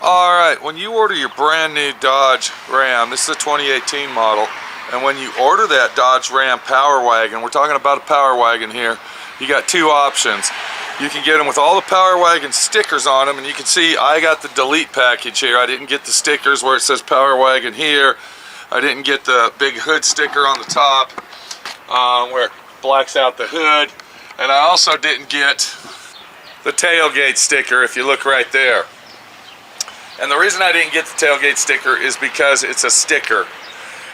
Alright, when you order your brand new Dodge Ram, this is a 2018 model, and when you order that Dodge Ram Power Wagon, we're talking about a Power Wagon here, you got two options. You can get them with all the Power Wagon stickers on them, and you can see I got the delete package here. I didn't get the stickers where it says Power Wagon here. I didn't get the big hood sticker on the top where it blacks out the hood, and I also didn't get the tailgate sticker if you look right there. And the reason I didn't get the tailgate sticker is because it's a sticker.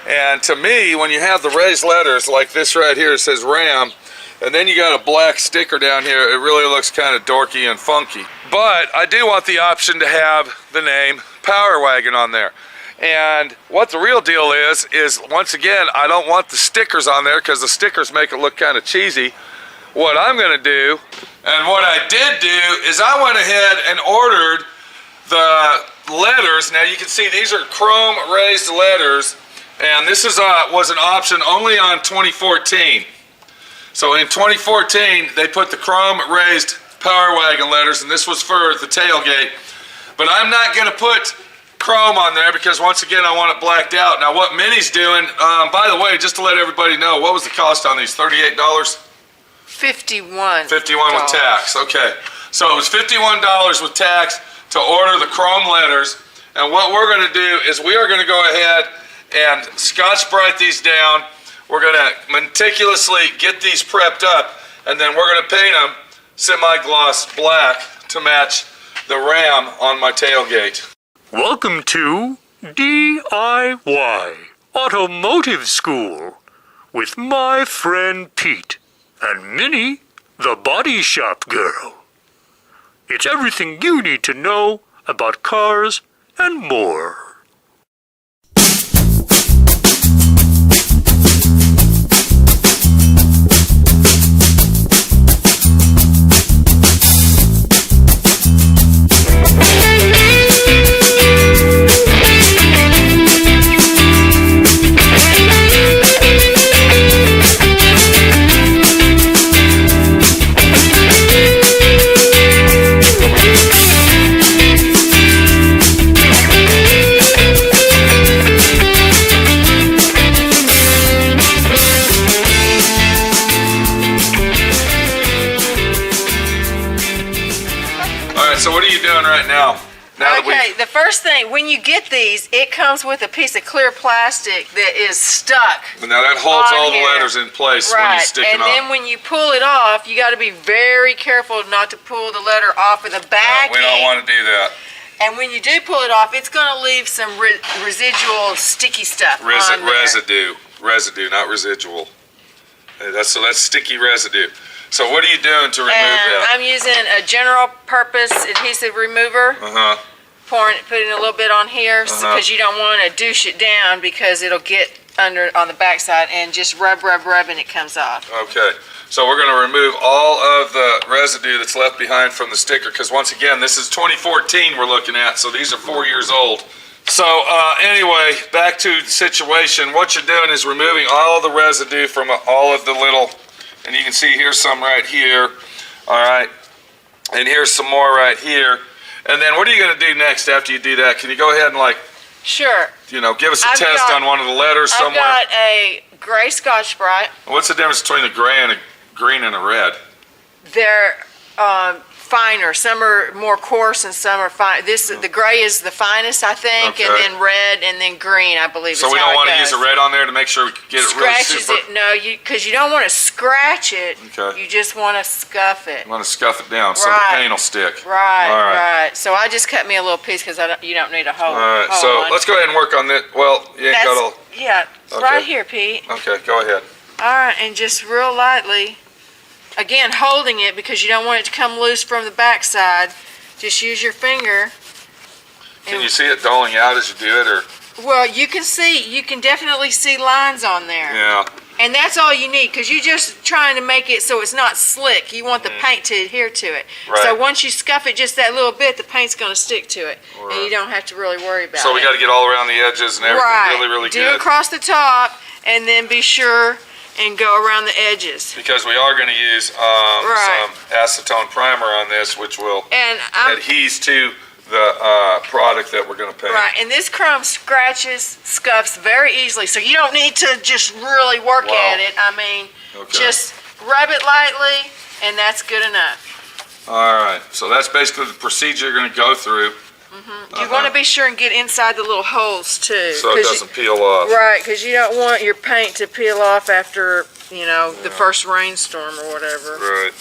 And to me, when you have the raised letters like this right here, it says Ram, and then you got a black sticker down here, it really looks kind of dorky and funky. But I do want the option to have the name Power Wagon on there. And what the real deal is once again, I don't want the stickers on there because the stickers make it look kind of cheesy. What I'm going to do, and what I did do, is I went ahead and ordered the letters. Now you can see these are chrome raised letters, and this is was an option only on 2014. So in 2014 they put the chrome raised Power Wagon letters, and this was for the tailgate. But I'm not going to put chrome on there because once again I want it blacked out. Now what Minnie's doing, by the way, just to let everybody know, what was the cost on these? $38? $51. $51 with tax. Okay, so it was $51 with tax to order the chrome letters. And what we're going to do is we are going to go ahead and Scotch-Brite these down. We're going to meticulously get these prepped up, and then we're going to paint them semi-gloss black to match the Ram on my tailgate. Welcome to D.I.Y. Automotive School with my friend Pete and Minnie, the body shop girl. It's everything you need to know about cars and more. So what are you doing right now? Okay, the first thing, when you get these, it comes with a piece of clear plastic that is stuck. Now that holds all the letters in place when you stick it on. And then when you pull it off, you got to be very careful not to pull the letter off of the backing. We don't want to do that. And when you do pull it off, it's going to leave some residual sticky stuff on there. Residue, not residual. That's sticky residue. So what are you doing to remove that? I'm using a general purpose adhesive remover. Putting a little bit on here because you don't want to douche it down because it'll get under on the backside, and just rub and it comes off. Okay, so we're going to remove all of the residue that's left behind from the sticker, because once again this is 2014 we're looking at, so these are 4 years old. So anyway, back to the situation. What you're doing is removing all the residue from all of the little, and you can see here's some right here, all right, and here's some more right here. And then what are you going to do next after you do that? Can you go ahead and Sure. Give us a test on one of the letters somewhere? I've got a gray Scotch-Brite. What's the difference between a gray and a green and a red? They're finer. Some are more coarse and some are fine. The gray is the finest, I think, and then red and then green, I believe. So we don't want to use a red on there to make sure we can get it really super. Scratches it, no, because you don't want to scratch it. Okay. You just want to scuff it. You want to scuff it down so the paint will stick. Right. So I just cut me a little piece because you don't need a whole. All right. So let's go ahead and work on this. Well, you ain't got all. Yeah, right here, Pete. Okay, go ahead. All right, and just real lightly. Again, holding it because you don't want it to come loose from the backside. Just use your finger. Can you see it doling out as you do it, or? Well, you can definitely see lines on there. Yeah. And that's all you need, because you're just trying to make it so it's not slick. You want the paint to adhere to it. Right. So once you scuff it just that little bit, the paint's going to stick to it. Right. And you don't have to really worry about it. So we got to get all around the edges and everything really good. Do across the top, and then be sure and go around the edges. Because we are going to use some acetone primer on this, which will adhere to the product that we're going to paint. Right, and this chrome scratches, scuffs very easily, so you don't need to just really work Wow. at it. I mean, Okay. just rub it lightly, and that's good enough. All right, so that's basically the procedure you're going to go through. You want to be sure and get inside the little holes too. So it doesn't peel off. Right, because you don't want your paint to peel off after, you know, the first rainstorm or whatever. Right.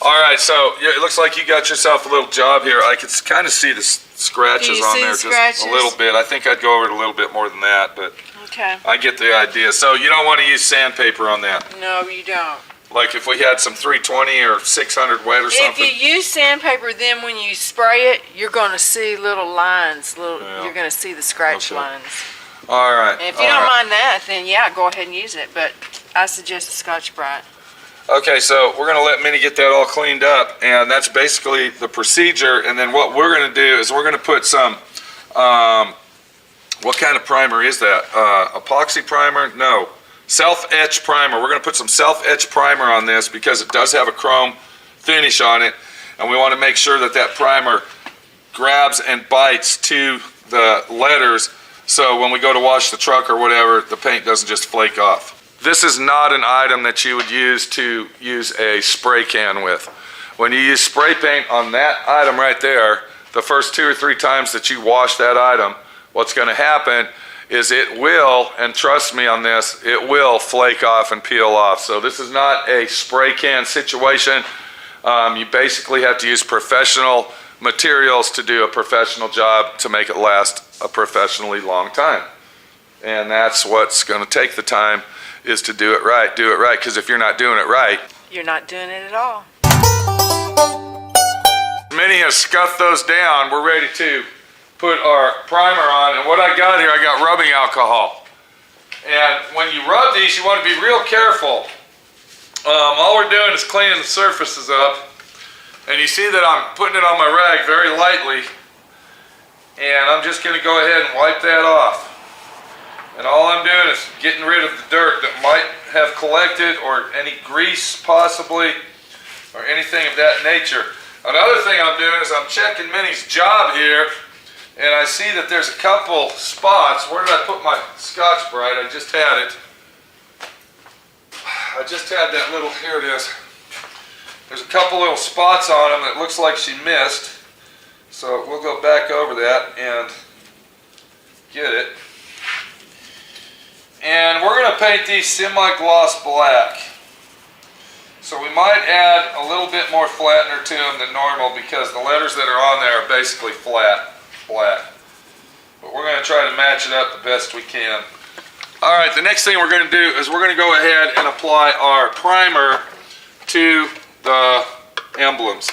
All right, so yeah, it looks like you got yourself a little job here. I can kind of see the scratches Can you on see there the just scratches? a little bit. I think I'd go over it a little bit more than that, but Okay. I get the idea. So you don't want to use sandpaper on that. No, you don't. Like if we had some 320 or 600 wet or If something. you use sandpaper, then when you spray it, you're going to see little lines. Yeah. You're going to see the scratch Okay. lines. All right. And if you don't mind that, then yeah, go ahead and use it. But I suggest the Scotch-Brite. Okay, so we're going to let Minnie get that all cleaned up, and that's basically the procedure. And then what we're going to do is we're going to put some, what kind of primer is that? Epoxy primer? No. Self-etch primer. We're going to put some self-etch primer on this because it does have a chrome finish on it, and we want to make sure that that primer grabs and bites to the letters, so when we go to wash the truck or whatever, the paint doesn't just flake off. This is not an item that you would use to use a spray can with. When you use spray paint on that item right there, the first 2 or 3 times that you wash that item, what's going to happen is it will, and trust me on this, it will flake off and peel off. So this is not a spray can situation. You basically have to use professional materials to do a professional job to make it last a professionally long time. And that's what's going to take the time, is to do it right. Do it right, because if you're not doing it right, You're not doing it at all. Minnie has scuffed those down. We're ready to put our primer on, and what I got here, I got rubbing alcohol. And when you rub these, you want to be real careful. All we're doing is cleaning the surfaces up, and you see that I'm putting it on my rag very lightly, and I'm just going to go ahead and wipe that off. And all I'm doing is getting rid of the dirt that might have collected, or any grease possibly, or anything of that nature. Another thing I'm doing is I'm checking Minnie's job here, and I see that there's a couple spots. Where did I put my Scotch-Brite? I just had it. I just had that little, here it is. There's a couple little spots on them that looks like she missed. So we'll go back over that and get it. And we're going to paint these semi-gloss black. So we might add a little bit more flattener to them than normal, because the letters that are on there are basically flat black. But we're going to try to match it up the best we can. Alright, the next thing we're going to do is we're going to go ahead and apply our primer to the emblems.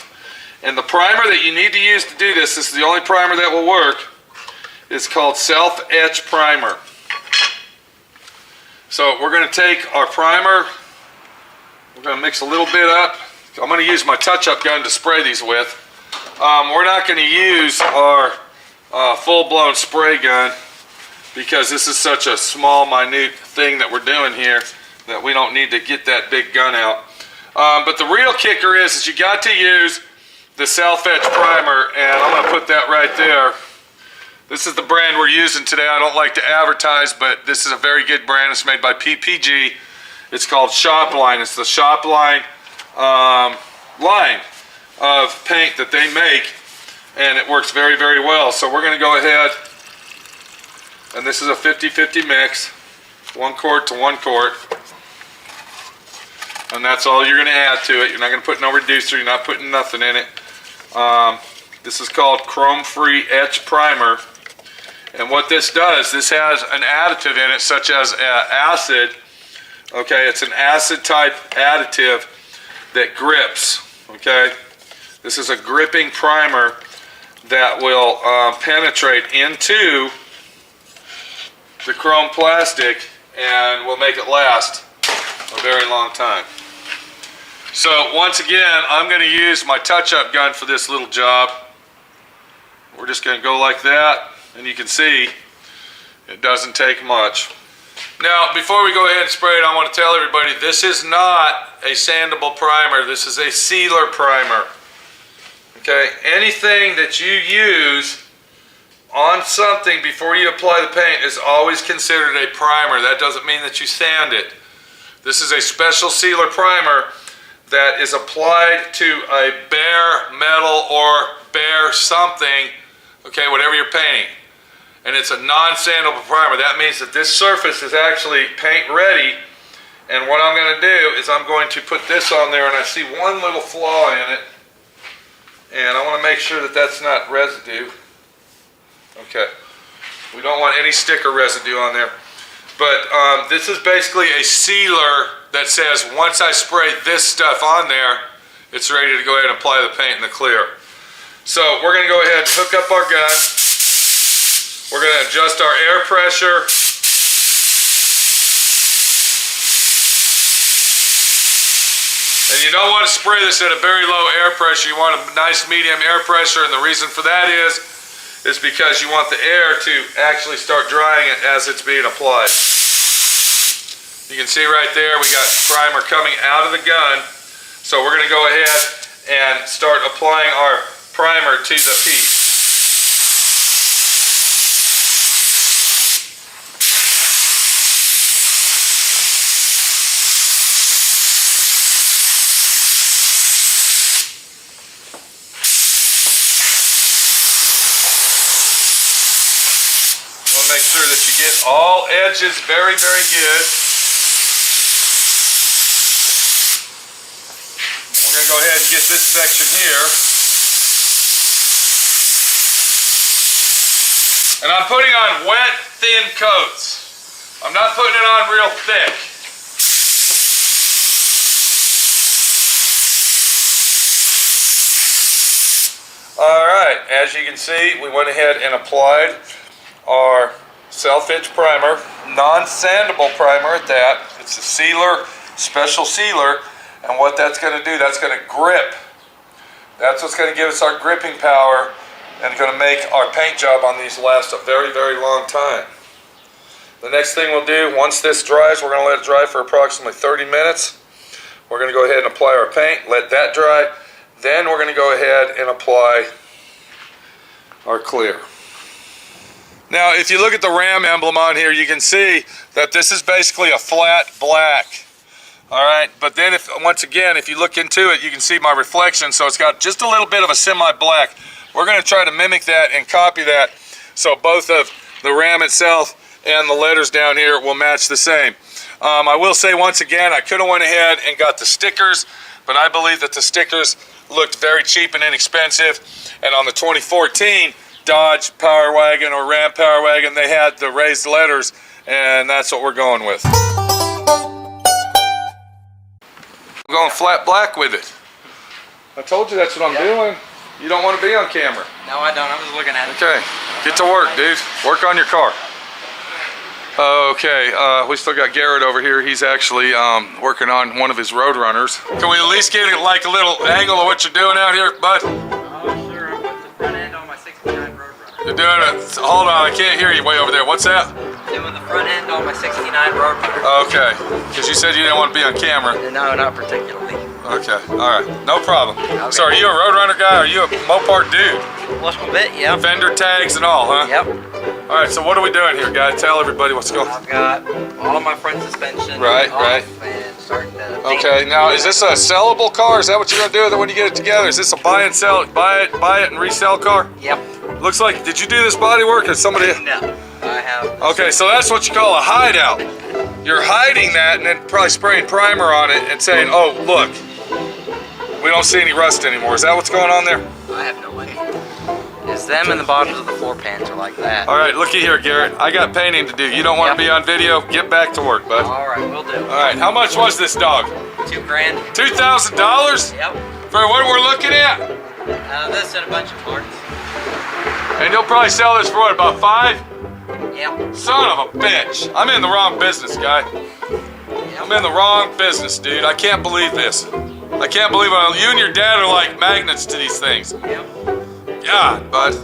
And the primer that you need to use to do this is the only primer that will work. It's called self-etch primer. So we're going to take our primer, we're going to mix a little bit up. I'm going to use my touch-up gun to spray these with. We're not going to use our full-blown spray gun, because this is such a small, minute thing that we're doing here that we don't need to get that big gun out. But the real kicker is you got to use the self-etch primer, and I'm going to put that right there. This is the brand we're using today. I don't like to advertise, but this is a very good brand. It's made by PPG. It's called Shopline. It's the Shopline line of paint that they make, and it works very, very well. So we're going to go ahead, and this is a 50-50 mix, 1 quart to 1 quart. And that's all you're going to add to it. You're not going to put no reducer. You're not putting nothing in it. This is called chrome-free etch primer. And what this does, this has an additive in it, such as acid. Okay, it's an acid-type additive that grips. Okay, this is a gripping primer that will penetrate into the chrome plastic and will make it last a very long time. So once again, I'm going to use my touch-up gun for this little job. We're just going to go like that, and you can see it doesn't take much. Now, before we go ahead and spray it, I want to tell everybody this is not a sandable primer. This is a sealer primer. Okay, anything that you use on something before you apply the paint is always considered a primer. That doesn't mean that you sand it. This is a special sealer primer that is applied to a bare metal or bare something, okay, whatever you're painting. And it's a non-sandable primer. That means that this surface is actually paint ready. And what I'm going to do is I'm going to put this on there, and I see one little flaw in it. And I want to make sure that that's not residue. Okay. We don't want any sticker residue on there. But this is basically a sealer that says once I spray this stuff on there, it's ready to go ahead and apply the paint in the clear. So we're going to go ahead and hook up our gun. We're going to adjust our air pressure. And you don't want to spray this at a very low air pressure. You want a nice medium air pressure, and the reason for that is because you want the air to actually start drying it as it's being applied. You can see right there we got primer coming out of the gun. So we're going to go ahead and start applying our primer to the piece. Make sure that you get all edges very, very good. We're going to go ahead and get this section here. And I'm putting on wet, thin coats. I'm not putting it on real thick. All right, as you can see, we went ahead and applied our self-etch primer, non-sandable primer at that. It's a sealer, special sealer, and what that's going to do, that's going to grip. That's what's going to give us our gripping power and going to make our paint job on these last a very, very long time. The next thing we'll do, once this dries, we're going to let it dry for approximately 30 minutes. We're going to go ahead and apply our paint, let that dry. Then we're going to go ahead and apply our clear. Now, if you look at the Ram emblem on here, you can see that this is basically a flat black. All right, but then once again, if you look into it, you can see my reflection, so it's got just a little bit of a semi-black. We're going to try to mimic that and copy that, so both of the Ram itself and the letters down here will match the same. I will say once again, I could have went ahead and got the stickers, but I believe that the stickers looked very cheap and inexpensive, and on the 2014 Dodge Power Wagon or Ram Power Wagon, they had the raised letters, and that's what we're going with. I'm going flat black with it. I told you that's what I'm doing. You don't want to be on camera. No, I don't. I was looking at it. Okay, get to work, dude. Work on your car. Okay, we still got Garrett over here. He's actually working on one of his road runners. Can we at least get like a little angle of what you're doing out here, bud? You're doing it. Hold on, I can't hear you way over there. What's that? Doing the front end on my 69 Roadrunner. Okay, because you said you didn't want to be on camera. No, not particularly. Okay, all right, no problem. Okay. So are you a Roadrunner guy or are you a Mopar dude? A little bit, yeah. Fender tags and all, huh? Yep. All right, so what are we doing here, guys? Tell everybody what's going on. I've got all of my front suspension Right. and starting to Okay, now is this a sellable car? Is that what you're gonna do when you get it together? Is this a buy and sell, buy it and resell car? Yep. Looks like, did you do this body work or somebody? No, I have. Okay, so that's what you call a hideout. You're hiding that and then probably spraying primer on it and saying, oh, look, we don't see any rust anymore. Is that what's going on there? I have no idea. It's them and the bottoms of the floor pans are like that. All right, looky here, Garrett. I got painting to do. You don't want to be on video? Get back to work, bud. All right, we'll do. All right, how much was this dog? $2 grand. $2,000? Yep. For what we're looking at? This and a bunch of parts. And you'll probably sell this for what, about $5? Yep. Son of a bitch. I'm in the wrong business, guy. Yep. I'm in the wrong business, dude. I can't believe this. I can't believe you and your dad are like magnets to these things. Yep. God, bud.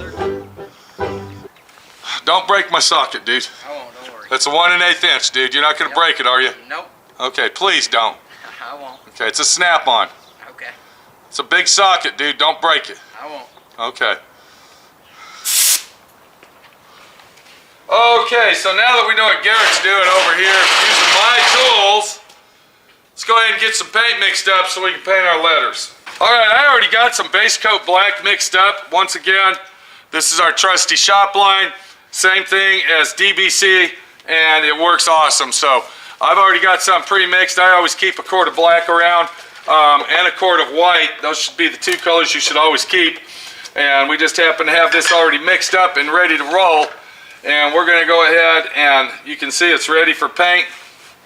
Don't break my socket, dude. I won't, don't worry. That's a 1 1/8 inch, dude. You're not gonna break it, are you? Nope. Okay, please don't. I won't. Okay, it's a snap-on. Okay. It's a big socket, dude. Don't break it. I won't. Okay. Okay, so now that we know what Garrett's doing over here, using my tools, let's go ahead and get some paint mixed up so we can paint our letters. All right, I already got some base coat black mixed up. Once again, this is our trusty shop line. Same thing as DBC, and it works awesome. So I've already got some pre-mixed. I always keep a quart of black around and a quart of white. Those should be the two colors you should always keep. And we just happen to have this already mixed up and ready to roll. And we're going to go ahead and you can see it's ready for paint.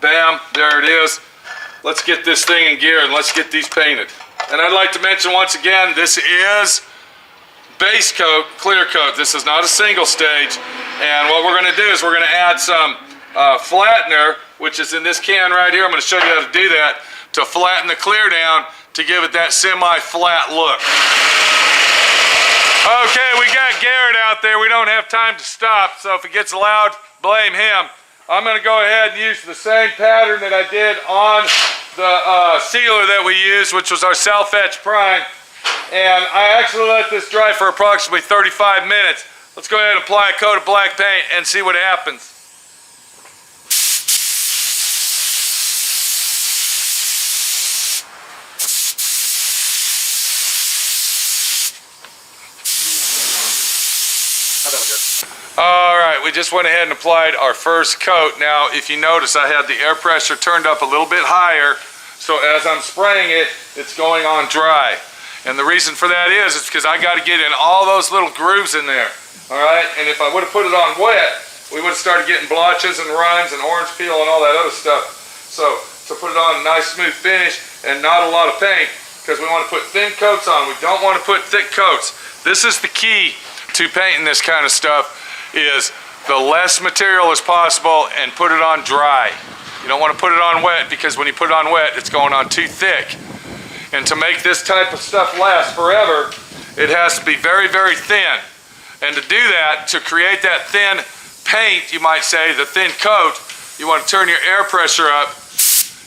Bam, there it is. Let's get this thing in gear and let's get these painted. And I'd like to mention once again, this is base coat, clear coat. This is not a single stage. And what we're going to do is we're going to add some flattener, which is in this can right here. I'm going to show you how to do that, to flatten the clear down to give it that semi-flat look. Okay, we got Garrett out there. We don't have time to stop, so if it gets loud, blame him. I'm going to go ahead and use the same pattern that I did on the sealer that we used, which was our Self-Etch Prime. And I actually let this dry for approximately 35 minutes. Let's go ahead and apply a coat of black paint and see what happens. Alright, we just went ahead and applied our first coat. Now, if you notice, I had the air pressure turned up a little bit higher, so as I'm spraying it, it's going on dry. And the reason for that is because I got to get in all those little grooves in there. Alright, and if I would have put it on wet, we would have started getting blotches and runs and orange peel and all that other stuff. So, to put it on a nice smooth finish and not a lot of paint, because we want to put thin coats on. We don't want to put thick coats. This is the key to painting this kind of stuff, is the less material as possible and put it on dry. You don't want to put it on wet, because when you put it on wet, it's going on too thick. And to make this type of stuff last forever, it has to be very, very thin. And to do that, to create that thin paint, you might say, the thin coat, you want to turn your air pressure up.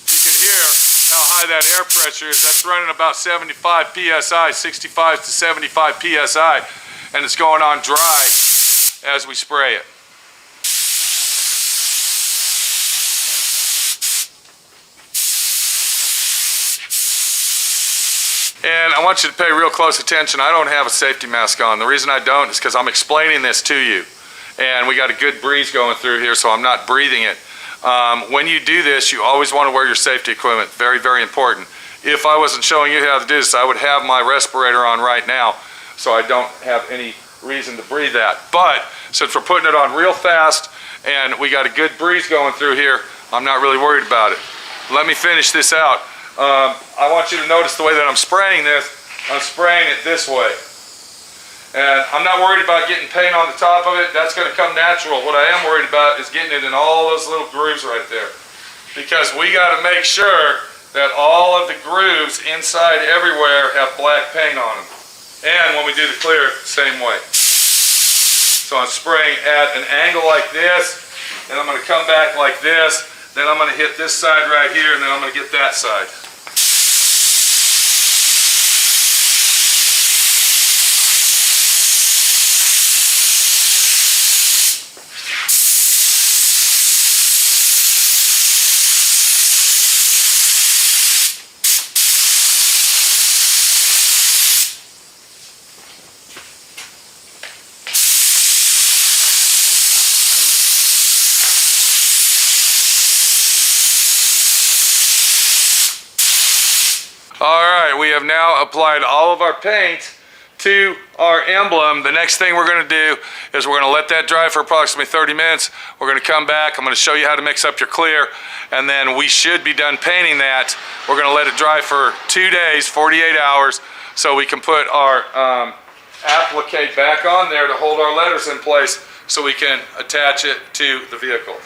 You can hear how high that air pressure is. That's running about 75 psi, 65 to 75 psi, and it's going on dry as we spray it. And I want you to pay real close attention. I don't have a safety mask on. The reason I don't is because I'm explaining this to you. And we got a good breeze going through here, so I'm not breathing it. When you do this, you always want to wear your safety equipment. Very, very important. If I wasn't showing you how to do this, I would have my respirator on right now, so I don't have any reason to breathe that. But since we're putting it on real fast and we got a good breeze going through here, I'm not really worried about it. Let me finish this out. I want you to notice the way that I'm spraying this. I'm spraying it this way. And I'm not worried about getting paint on the top of it. That's going to come natural. What I am worried about is getting it in all those little grooves right there. Because we got to make sure that all of the grooves inside everywhere have black paint on them. And when we do the clear, same way. So I'm spraying at an angle like this, and I'm going to come back like this, then I'm going to hit this side right here, and then I'm going to get that side. Alright, we have now applied all of our paint to our emblem. The next thing we're going to do is we're going to let that dry for approximately 30 minutes. We're going to come back. I'm going to show you how to mix up your clear, and then we should be done painting that. We're going to let it dry for 2 days, 48 hours, so we can put our applique back on there to hold our letters in place so we can attach it to the vehicle.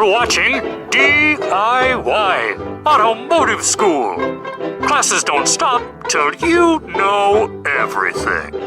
for watching D.I.Y. Automotive School. Classes don't stop till you know everything.